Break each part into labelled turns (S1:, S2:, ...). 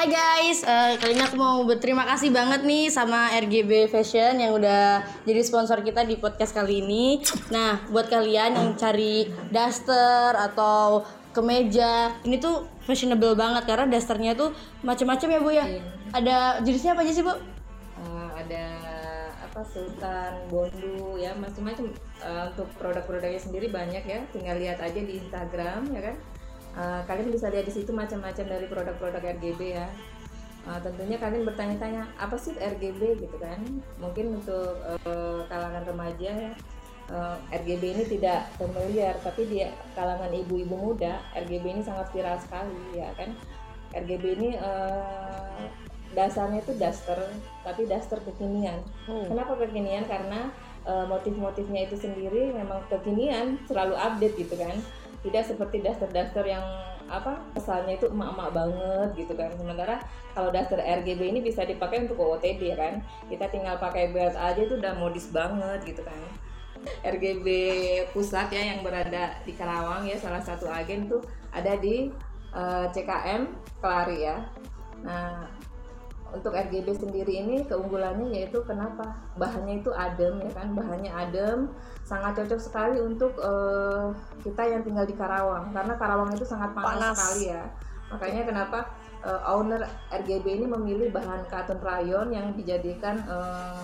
S1: Hai guys, kali ini aku mau berterima kasih banget nih sama RGB Fashion yang udah jadi sponsor kita di podcast kali ini. Nah, buat kalian yang cari daster atau kemeja, ini tuh fashionable banget karena dasternya tuh macam-macam ya Bu ya.
S2: Iya.
S1: Ada jenisnya apa aja sih Bu?
S2: Ada sultan, bondu ya macam-macam. Untuk produk-produknya sendiri banyak ya, tinggal lihat aja di Instagram ya kan. Kalian bisa lihat di situ macam-macam dari produk-produk RGB ya. Tentunya kalian bertanya-tanya apa sih RGB gitu kan. Mungkin untuk kalangan remaja ya, RGB ini tidak familiar, tapi di kalangan ibu-ibu muda RGB ini sangat viral sekali ya kan. RGB ini dasarnya itu daster, tapi daster kekinian. Kenapa kekinian? Karena motif-motifnya itu sendiri memang kekinian, selalu update gitu kan. Tidak seperti daster-daster yang kesannya itu emak-emak banget gitu kan. Sementara kalau daster RGB ini bisa dipakai untuk OOTD ya kan. Kita tinggal pakai belt aja itu udah modis banget gitu kan. RGB pusat ya yang berada di Karawang ya, salah satu agen tuh ada di CKM Kelari ya. Nah, untuk RGB sendiri ini keunggulannya yaitu kenapa? Bahannya itu adem ya kan, bahannya adem, sangat cocok sekali untuk kita yang tinggal di Karawang karena Karawang itu sangat panas sekali ya. Makanya kenapa owner RGB ini memilih bahan cotton rayon yang dijadikan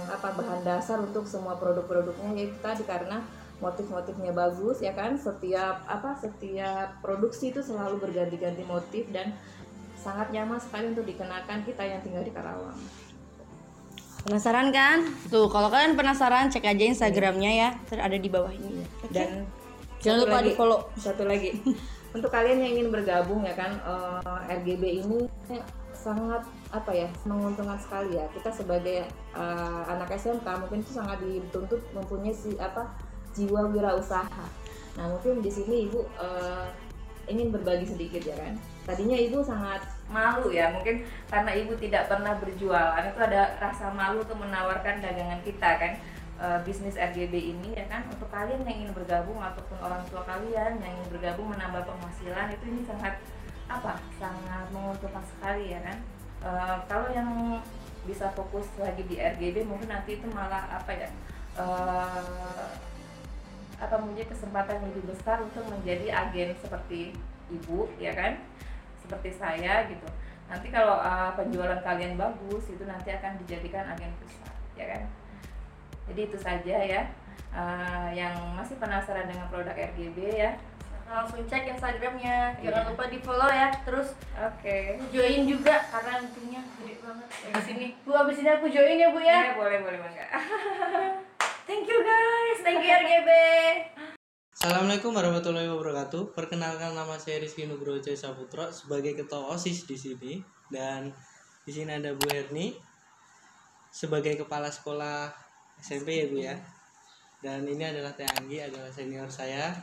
S2: bahan dasar untuk semua produk-produknya, yaitu tadi karena motif-motifnya bagus ya kan. Setiap produksi itu selalu berganti-ganti motif dan sangat nyaman sekali untuk dikenakan kita yang tinggal di Karawang.
S1: Penasaran kan? Tuh, kalau kalian penasaran cek aja Instagramnya ya, ada di bawah ini.
S2: Dan
S1: jangan lupa di follow.
S2: Satu lagi, untuk kalian yang ingin bergabung ya kan, RGB ini sangat menguntungkan sekali ya. Kita sebagai anak SMK mungkin itu sangat dituntut mempunyai jiwa wirausaha. Nah mungkin di sini ibu ingin berbagi sedikit ya kan. Tadinya ibu sangat malu ya, mungkin karena ibu tidak pernah berjualan, itu ada rasa malu untuk menawarkan dagangan kita kan. Bisnis RGB ini ya kan, untuk kalian yang ingin bergabung ataupun orang tua kalian yang ingin bergabung menambah penghasilan, itu ini sangat menguntungkan sekali ya kan. Kalau yang bisa fokus lagi di RGB mungkin nanti itu malah menjadi kesempatan yang lebih besar untuk menjadi agen seperti ibu ya kan, seperti saya gitu. Nanti kalau penjualan kalian bagus, itu nanti akan dijadikan agen pusat ya kan. Jadi itu saja ya. Yang masih penasaran dengan produk RGB ya,
S1: langsung cek Instagramnya, jangan lupa di follow ya. Terus join juga karena untungnya gede banget di sini. Bu, abis ini aku join ya Bu ya.
S2: Boleh bangga.
S1: Thank you guys, thank you RGB.
S3: Assalamualaikum warahmatullahi wabarakatuh. Perkenalkan, nama saya Rizky Nugroho Jaya Saputra sebagai ketua OSIS di sini, dan di sini ada Bu Herni sebagai kepala sekolah SMP ya Bu ya. Dan ini adalah Teh Anggi, adalah senior saya.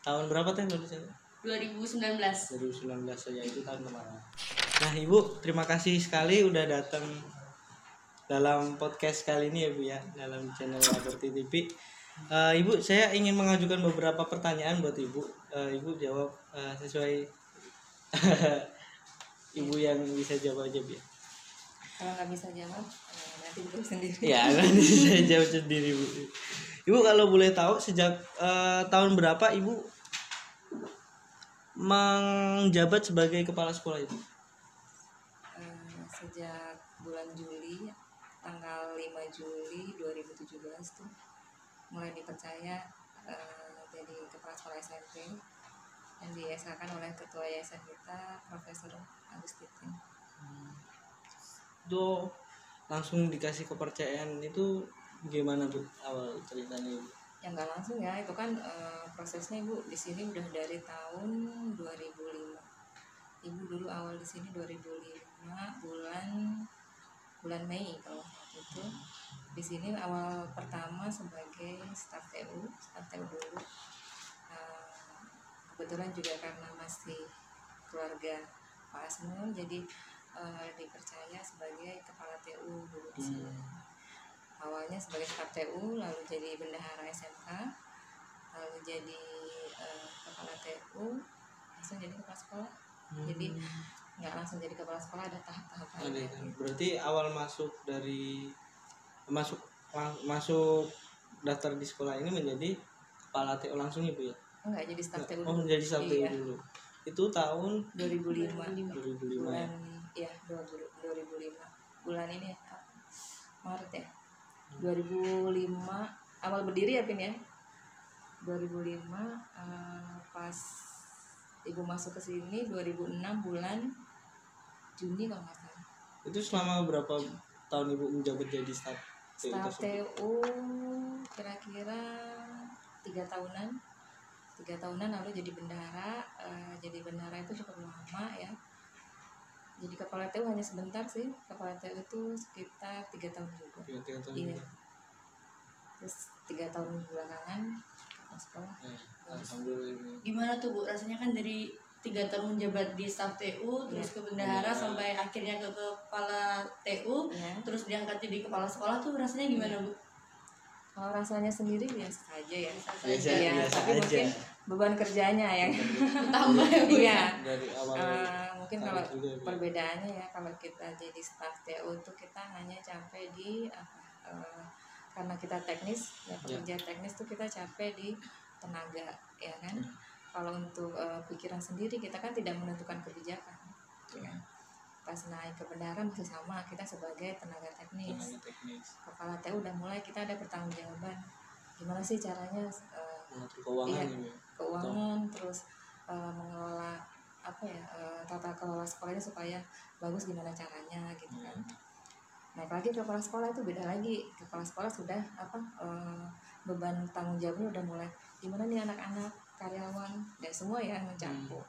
S3: Tahun berapa Teh lulusnya?
S1: 2019
S3: saja, itu tahun kemarin. Nah Ibu, terima kasih sekali udah datang dalam podcast kali ini ya Bu ya, dalam channel Liberty TV. Ibu, saya ingin mengajukan beberapa pertanyaan buat Ibu. Ibu jawab sesuai Ibu yang bisa jawab aja Bu ya.
S2: Kalau nggak bisa jawab nanti jawab sendiri.
S3: Ya, nanti saya jawab sendiri Bu. Ibu kalau boleh tahu sejak tahun berapa Ibu menjabat sebagai kepala sekolah Ibu?
S2: Sejak bulan Juli, tanggal 5 Juli 2017 tuh mulai dipercaya jadi kepala sekolah SMP yang diesakan oleh ketua yayasan kita, Profesor Agus Titin.
S3: Itu langsung dikasih kepercayaan itu gimana Bu awal ceritanya Ibu?
S2: Yang nggak langsung ya, itu kan prosesnya Ibu di sini udah dari tahun 2005. Ibu dulu awal di sini 2005 bulan Mei kalau waktu itu. Di sini awal pertama sebagai staf TU dulu. Kebetulan juga karena masih keluarga Pak Asmun, jadi dipercaya sebagai kepala TU dulu di sini. Awalnya sebagai staf TU, lalu jadi bendahara SMK, lalu jadi kepala TU, langsung jadi kepala sekolah. Jadi nggak langsung jadi kepala sekolah, ada tahap-tahap
S3: Ada
S2: lainnya.
S3: kan. Berarti awal masuk dari masuk daftar di sekolah ini menjadi kepala TO langsung Ibu ya?
S2: Enggak, jadi staff TU
S3: Oh,
S2: dulu.
S3: menjadi staff TO
S2: Iya.
S3: dulu. Itu tahun
S2: 2005
S3: 2005
S2: bulan
S3: ya.
S2: ya 2005 bulan ini ya, Maret ya 2005 awal berdiri ya Pin ya 2005 pas ibu masuk ke sini 2006 bulan Juni kalau nggak salah.
S3: Itu selama berapa tahun Ibu menjabat jadi staff TO
S2: Staff
S3: tersebut?
S2: TU kira-kira 3 tahunan lalu jadi bendahara. Jadi bendahara itu cukup lama ya. Jadi kepala TU hanya sebentar sih. Kepala TU itu sekitar 3 tahun juga.
S3: 3 tahun
S2: Iya.
S3: juga.
S2: Terus 3 tahun belakangan kepala sekolah.
S3: Alhamdulillah.
S1: Gimana tuh Bu rasanya kan dari 3 tahun menjabat di staf TU terus ke bendahara sampai akhirnya ke kepala TU
S2: Ya.
S1: terus diangkat jadi kepala sekolah tuh rasanya gimana Bu?
S2: Kalau rasanya sendiri biasa saja ya.
S3: Biasa,
S2: Iya,
S3: biasa
S2: tapi
S3: aja.
S2: mungkin beban kerjanya yang
S1: Tambah ya Bu ya?
S2: iya.
S3: Dari awal
S2: Mungkin
S3: tarik
S2: kalau
S3: juga, Bu.
S2: perbedaannya ya kalau kita jadi staff TU itu kita hanya capek di karena kita teknis ya pekerja teknis tuh kita capek di tenaga ya kan. Kalau untuk pikiran sendiri kita kan tidak menentukan kebijakan ya kan. Pas naik ke bendahara masih sama kita sebagai tenaga teknis.
S3: tenaga teknis,
S2: Kepala TU udah mulai kita ada pertanggungjawaban gimana sih caranya
S3: mengatur keuangan
S2: iya,
S3: Ibu ya.
S2: keuangan terus mengelola apa ya tata kelola sekolahnya supaya bagus gimana caranya gitu kan. Naik lagi ke kepala sekolah itu beda lagi. Kepala sekolah sudah beban tanggung jawabnya udah mulai gimana nih anak-anak karyawan dan semua ya mencampur.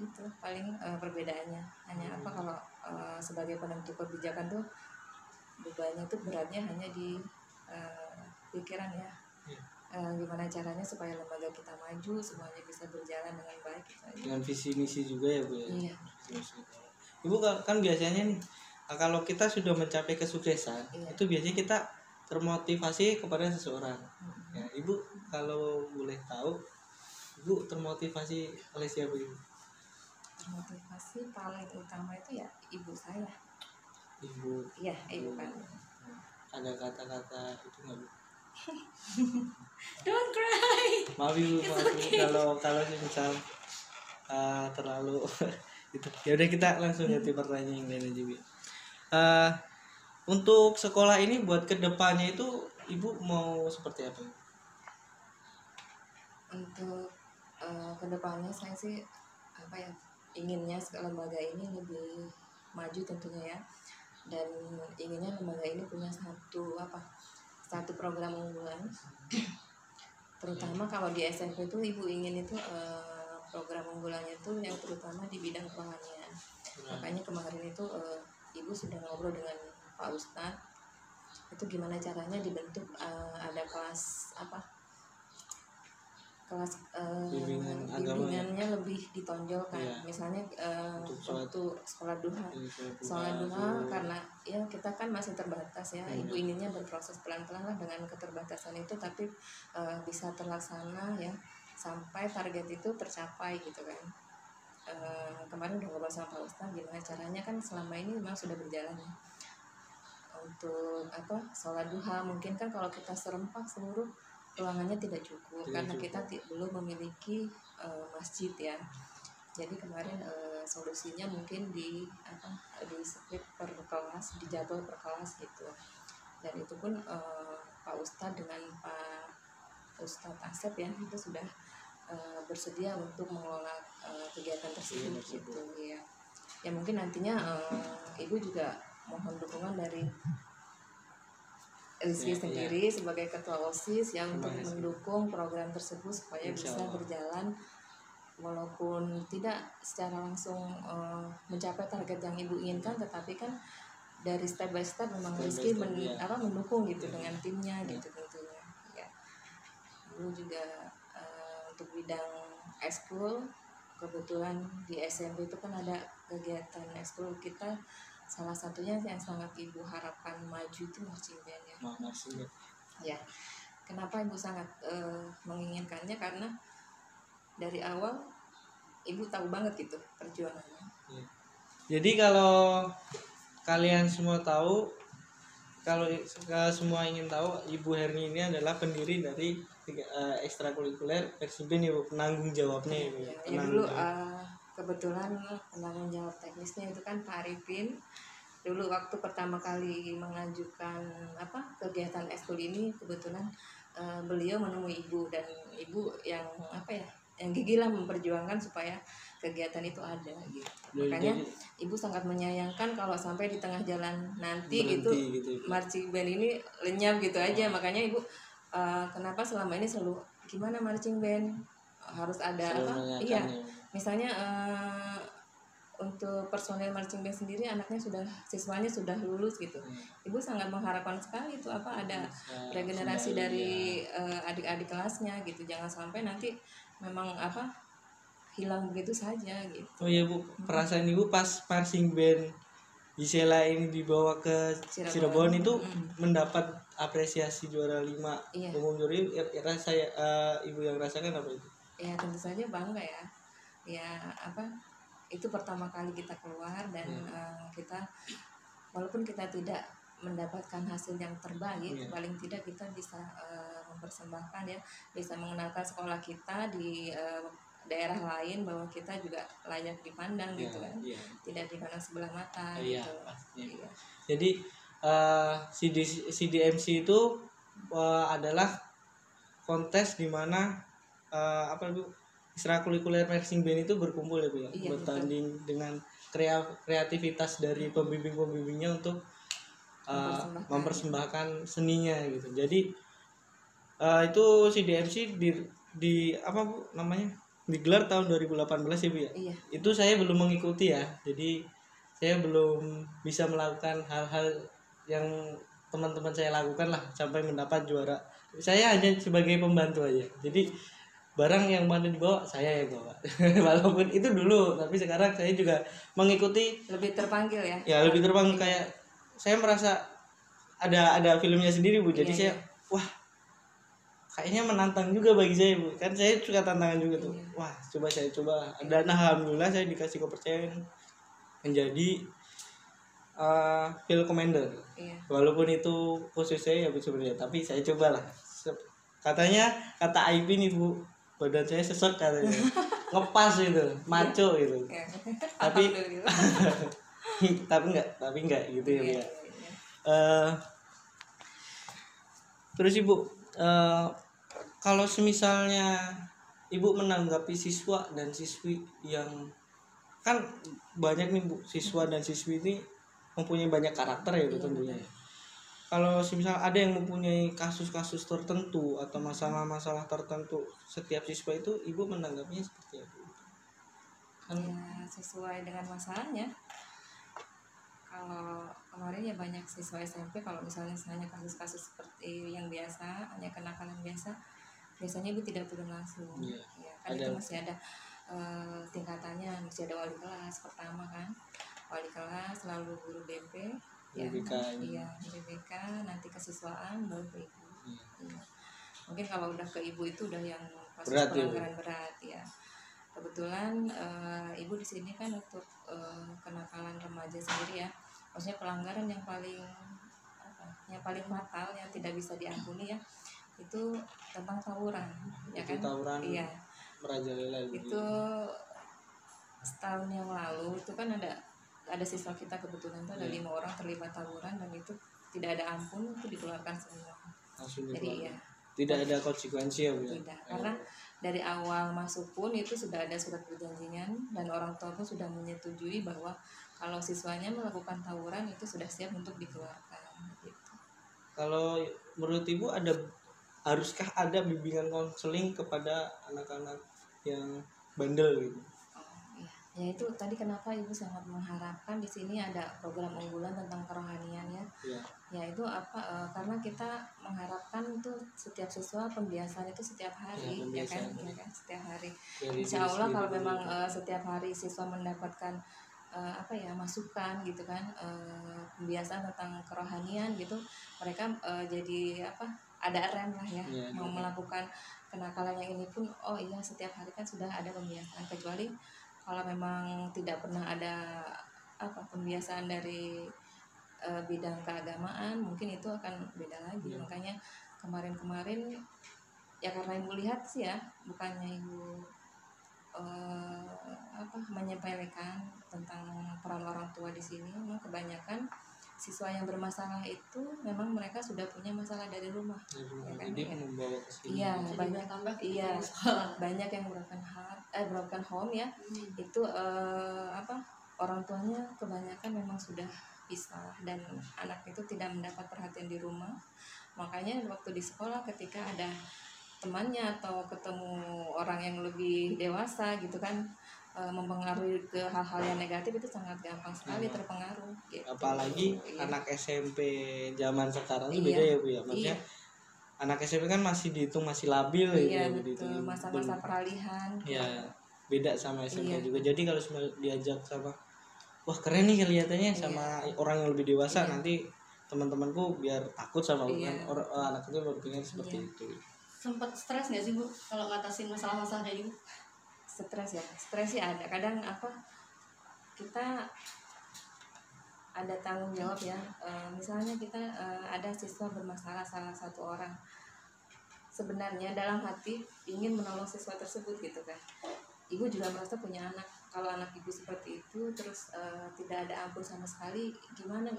S2: Itu paling perbedaannya. Hanya apa kalau sebagai penentu kebijakan tuh bebannya tuh beratnya hanya di pikiran ya. Gimana caranya supaya lembaga kita maju semuanya bisa berjalan dengan baik gitu aja.
S3: Dengan visi misi juga ya Bu ya.
S2: Iya.
S3: Ibu kan biasanya nih kalau kita sudah mencapai kesuksesan
S2: Iya.
S3: itu biasanya kita termotivasi kepada seseorang. Ya, Ibu kalau boleh tahu Ibu termotivasi oleh siapa Ibu?
S2: Termotivasi paling utama itu ya ibu saya.
S3: Ibu
S2: Iya, ibu kan.
S3: ada kata-kata itu nggak Bu?
S1: Don't cry.
S3: Maaf Ibu, kalau misal terlalu itu. Ya udah kita langsung ganti pertanyaan yang lain aja Bu. Untuk sekolah ini buat kedepannya itu Ibu mau seperti apa?
S2: Untuk kedepannya saya sih apa ya inginnya lembaga ini lebih maju tentunya ya, dan inginnya lembaga ini punya satu program unggulan terutama kalau di SMP itu ibu ingin itu program unggulannya itu yang terutama di bidang kerohanian. Makanya kemarin itu ibu sudah ngobrol dengan Pak Ustadz itu gimana caranya dibentuk ada kelas bimbingannya lebih ditonjolkan.
S3: Iya.
S2: Misalnya waktu sholat duha
S3: Duha.
S2: karena ya kita kan masih terbatas ya. Ibu inginnya berproses pelan-pelan lah dengan keterbatasan itu, tapi bisa terlaksana ya sampai target itu tercapai gitu kan. Kemarin udah ngobrol sama Pak Ustadz gimana caranya, kan selama ini memang sudah berjalan ya. Untuk sholat duha mungkin kan kalau kita serempak seluruh ruangannya tidak cukup karena kita belum memiliki masjid ya. Jadi kemarin solusinya mungkin di split per kelas, di jadwal per kelas gitu. Dan itu pun Pak Ustadz dengan Pak Ustadz Asep ya itu sudah bersedia untuk mengelola kegiatan tersebut gitu ya. Ya mungkin nantinya ibu juga mohon dukungan dari Rizky sendiri sebagai ketua OSIS yang untuk mendukung program tersebut supaya bisa berjalan walaupun tidak secara langsung mencapai target yang ibu inginkan, tetapi kan dari step by step memang Rizky mendukung gitu dengan timnya gitu tentunya ya. Lalu juga untuk bidang ekskul kebetulan di SMP itu kan ada kegiatan ekskul kita. Salah satunya yang sangat ibu harapkan maju itu marching band ya. Ya, kenapa ibu sangat menginginkannya, karena dari awal ibu tahu banget gitu perjuangannya.
S3: Jadi kalau kalian semua tahu, kalau semua ingin tahu, Ibu Herni ini adalah pendiri dari ekstrakurikuler Persib Ibu, penanggung jawabnya Ibu.
S2: Ya
S3: Penanggung
S2: dulu
S3: jawab.
S2: kebetulan penanggung jawab teknisnya itu kan Pak Arifin. Dulu waktu pertama kali mengajukan kegiatan ekskul ini, kebetulan beliau menemui ibu, dan ibu yang yang gigih lah memperjuangkan supaya kegiatan itu ada gitu. Makanya ibu sangat menyayangkan kalau sampai di tengah jalan nanti
S3: Berhenti
S2: gitu
S3: gitu.
S2: marching band ini lenyap gitu aja. Makanya ibu kenapa selama ini selalu gimana marching band harus ada
S3: Selalu
S2: iya,
S3: menanyakannya.
S2: misalnya untuk personel marching band sendiri siswanya sudah lulus gitu. Ibu sangat mengharapkan sekali itu ada regenerasi
S3: Kembali,
S2: dari
S3: ya.
S2: adik-adik kelasnya gitu. Jangan sampai nanti memang hilang begitu saja gitu.
S3: Oh iya Bu, perasaan Ibu pas marching band Gisela ini dibawa ke Cirebon itu mendapat apresiasi juara 5
S2: Iya.
S3: umum juri, Ibu yang rasakan apa itu?
S2: Ya tentu saja bangga ya. Ya itu pertama kali kita keluar, dan kita walaupun kita tidak mendapatkan hasil yang terbaik, paling tidak kita bisa mempersembahkan ya, bisa mengenalkan sekolah kita di daerah lain bahwa kita juga layak dipandang gitu kan, tidak dipandang sebelah mata gitu. Iya.
S3: Jadi CDMC itu adalah kontes di mana ekstrakurikuler marching band itu berkumpul ya Bu ya,
S2: Iya,
S3: bertanding dengan kreativitas dari pembimbing-pembimbingnya untuk mempersembahkan seninya gitu. Jadi itu CDMC di apa Bu namanya, digelar tahun 2018 ya Bu ya.
S2: Iya.
S3: Itu saya belum mengikuti ya, jadi saya belum bisa melakukan hal-hal yang teman-teman saya lakukan lah sampai mendapat juara. Saya hanya sebagai pembantu aja, jadi barang yang mana dibawa saya yang bawa. Walaupun itu dulu, tapi sekarang saya juga mengikuti,
S2: lebih terpanggil ya.
S3: Ya lebih terpanggil, kayak saya merasa ada filmnya sendiri Bu. Jadi saya wah kayaknya menantang juga bagi saya Bu, kan saya suka tantangan juga tuh. Wah saya coba, dan alhamdulillah saya dikasih kepercayaan menjadi field commander. Walaupun itu khusus saya ya Bu sebenarnya, tapi saya cobalah. Kata IP nih Bu, badan saya sesek katanya, ngepas gitu, maco gitu. tapi enggak gitu ya Bu ya. Terus Ibu, kalau semisalnya Ibu menanggapi siswa dan siswi yang kan banyak nih Bu, siswa dan siswi ini mempunyai banyak karakter ya Bu tentunya. Kalau misal ada yang mempunyai kasus-kasus tertentu atau masalah-masalah tertentu setiap siswa itu, Ibu menanggapinya seperti apa?
S2: Ya sesuai dengan masalahnya. Kalau kemarin ya banyak siswa SMP, kalau misalnya hanya kasus-kasus seperti yang biasa, hanya kenakalan biasanya Ibu tidak turun langsung. Ya, kan itu masih ada tingkatannya, masih ada wali kelas pertama kan, wali kelas, lalu guru BP, BBK, nanti kesiswaan, baru ke ibu. Mungkin kalau udah ke ibu itu udah yang kasus pelanggaran berat ya. Kebetulan ibu di sini kan untuk kenakalan remaja sendiri ya, maksudnya pelanggaran yang paling fatal, yang tidak bisa diampuni ya, itu tentang tawuran, ya kan?
S3: Tawuran,
S2: iya.
S3: Merajalela
S2: itu setahun yang lalu itu kan ada siswa kita kebetulan tuh ada 5 orang terlibat tawuran, dan itu tidak ada ampun, itu dikeluarkan semua. Jadi ya
S3: tidak ada konsekuensi ya Bu?
S2: Tidak, karena dari awal masuk pun itu sudah ada surat perjanjian, dan orang tua pun sudah menyetujui bahwa kalau siswanya melakukan tawuran itu sudah siap untuk dikeluarkan gitu.
S3: Kalau menurut Ibu haruskah ada bimbingan konseling kepada anak-anak yang bandel gitu?
S2: Ya itu tadi kenapa Ibu sangat mengharapkan di sini ada program unggulan tentang kerohanian ya. Ya itu karena kita mengharapkan itu setiap siswa pembiasaan itu setiap hari, ya kan setiap hari. Insya Allah kalau memang setiap hari siswa mendapatkan masukan gitu kan, pembiasaan tentang kerohanian gitu, mereka jadi ada rem lah ya, mau melakukan kenakalan yang ini pun, oh iya setiap hari kan sudah ada pembiasaan. Kecuali kalau memang tidak pernah ada pembiasaan dari bidang keagamaan mungkin itu akan beda lagi. Makanya kemarin-kemarin ya karena ibu lihat sih ya, bukannya ibu menyepelekan tentang peran orang tua di sini, memang kebanyakan siswa yang bermasalah itu memang mereka sudah punya masalah dari rumah, ya kan?
S3: Jadi membawa ke sini.
S2: Iya,
S1: Jadi
S2: banyak
S1: bertambah
S2: iya
S1: di sekolah.
S2: banyak yang broken home ya. Itu orang tuanya kebanyakan memang sudah pisah dan anak itu tidak mendapat perhatian di rumah. Makanya waktu di sekolah ketika ada temannya atau ketemu orang yang lebih dewasa gitu kan, mempengaruhi ke hal-hal yang negatif, itu sangat gampang sekali terpengaruh gitu.
S3: Apalagi
S2: Iya.
S3: anak SMP zaman sekarang itu
S2: Iya.
S3: beda ya Bu ya. Maksudnya anak SMP kan masih dihitung masih labil
S2: Iya
S3: gitu,
S2: betul, masa-masa peralihan.
S3: Ya beda sama SMP
S2: Iya.
S3: juga. Jadi kalau diajak sama, wah keren nih kelihatannya sama orang yang lebih dewasa, nanti teman-temanku biar takut sama
S2: Iya.
S3: anak itu berpikir seperti itu.
S1: Sempat stres nggak sih Bu kalau ngatasin masalah-masalah kayak gitu?
S2: Stres sih ada. Kadang kita ada tanggung jawab ya. Misalnya kita ada siswa bermasalah salah satu orang, sebenarnya dalam hati ingin menolong siswa tersebut gitu kan. Ibu juga merasa punya anak, kalau anak ibu seperti itu terus tidak ada ampun sama sekali, gimana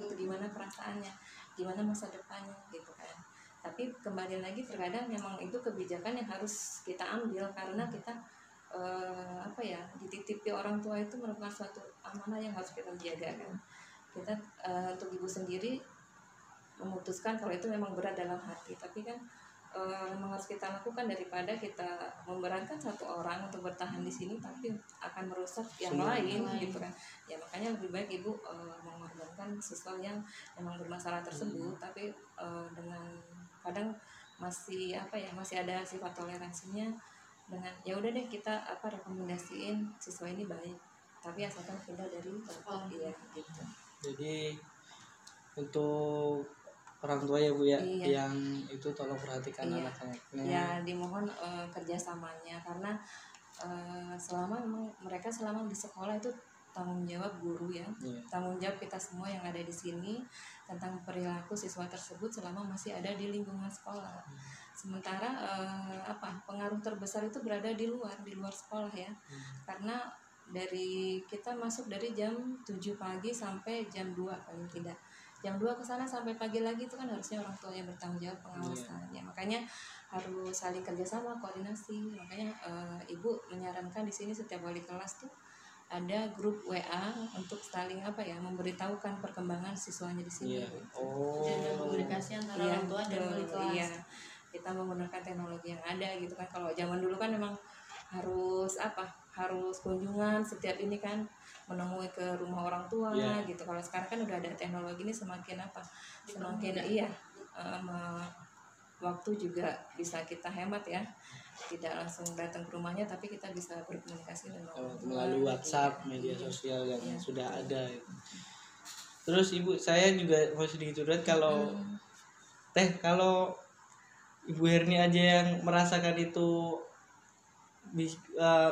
S2: perasaannya, gimana masa depannya gitu kan. Tapi kembali lagi terkadang memang itu kebijakan yang harus kita ambil, karena kita dititipi orang tua itu merupakan suatu amanah yang harus kita jaga kan. Kita untuk ibu sendiri memutuskan kalau itu memang berat dalam hati, tapi kan memang harus kita lakukan daripada kita memberatkan satu orang untuk bertahan di sini tapi akan merusak yang lain gitu kan. Ya makanya lebih baik ibu mengorbankan siswa yang memang bermasalah tersebut, tapi dengan kadang masih ada sifat toleransinya, dengan ya udah deh kita rekomendasiin siswa ini baik, tapi asalkan pindah dari sekolah dia gitu.
S3: Jadi untuk orang tua ya Bu ya,
S2: Iya.
S3: yang itu tolong perhatikan
S2: Iya.
S3: anak-anaknya.
S2: Ya dimohon kerjasamanya, karena selama mereka selama di sekolah itu tanggung jawab guru ya, tanggung jawab kita semua yang ada di sini tentang perilaku siswa tersebut selama masih ada di lingkungan sekolah. Sementara pengaruh terbesar itu berada di luar sekolah ya, karena dari kita masuk dari jam 7 pagi sampai jam 2 paling tidak. Jam 2 ke sana sampai pagi lagi itu kan harusnya orang tua yang bertanggung jawab pengawasannya. Makanya harus saling kerjasama, koordinasi. Makanya ibu menyarankan di sini setiap wali kelas tuh ada grup WA untuk saling memberitahukan perkembangan siswanya di sini.
S1: Ada komunikasi antara orang tua dan wali kelas.
S2: Iya. Kita menggunakan teknologi yang ada gitu kan. Kalau zaman dulu kan memang harus kunjungan setiap ini kan, menemui ke rumah orang tua gitu. Kalau sekarang kan udah ada teknologi ini, semakin waktu juga bisa kita hemat ya, tidak langsung datang ke rumahnya tapi kita bisa berkomunikasi dengan orang tua
S3: melalui WhatsApp, media sosial yang sudah ada. Terus ibu, saya juga mau sedikit curhat, kalau kalau Ibu Herni aja yang merasakan itu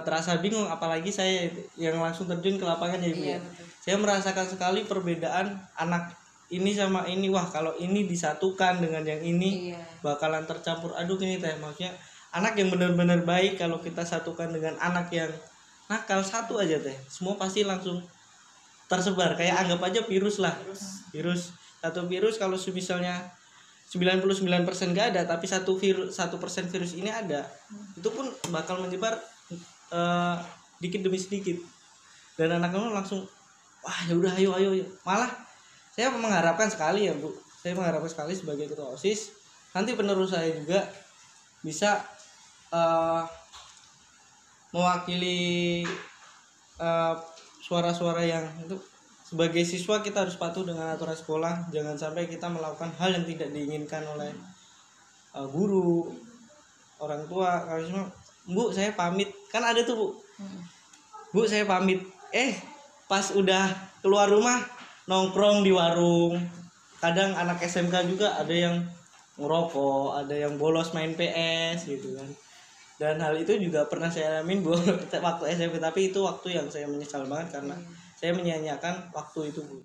S3: terasa bingung, apalagi saya yang langsung terjun ke lapangan ya Ibu ya. Saya merasakan sekali perbedaan anak ini sama ini. Wah kalau ini disatukan dengan yang ini bakalan tercampur aduk ini teh. Maksudnya anak yang benar-benar baik kalau kita satukan dengan anak yang nakal satu aja teh, semua pasti langsung tersebar. Kayak anggap aja virus lah, satu virus kalau misalnya 99% gak ada, tapi 1% virus ini ada, itu pun bakal menyebar dikit demi sedikit. Dan anak-anak langsung wah ya udah ayo. Malah saya mengharapkan sekali ya Bu, saya mengharapkan sekali sebagai ketua OSIS nanti penerus saya juga bisa mewakili suara-suara yang itu. Sebagai siswa kita harus patuh dengan aturan sekolah, jangan sampai kita melakukan hal yang tidak diinginkan oleh guru, orang tua. Kalau cuma Bu saya pamit, kan ada tuh Bu saya pamit, pas udah keluar rumah nongkrong di warung. Kadang anak SMK juga ada yang ngerokok, ada yang bolos main PS gitu kan. Dan hal itu juga pernah saya alamin Bu waktu SMP, tapi itu waktu yang saya menyesal banget karena saya menyia-nyiakan waktu itu Bu.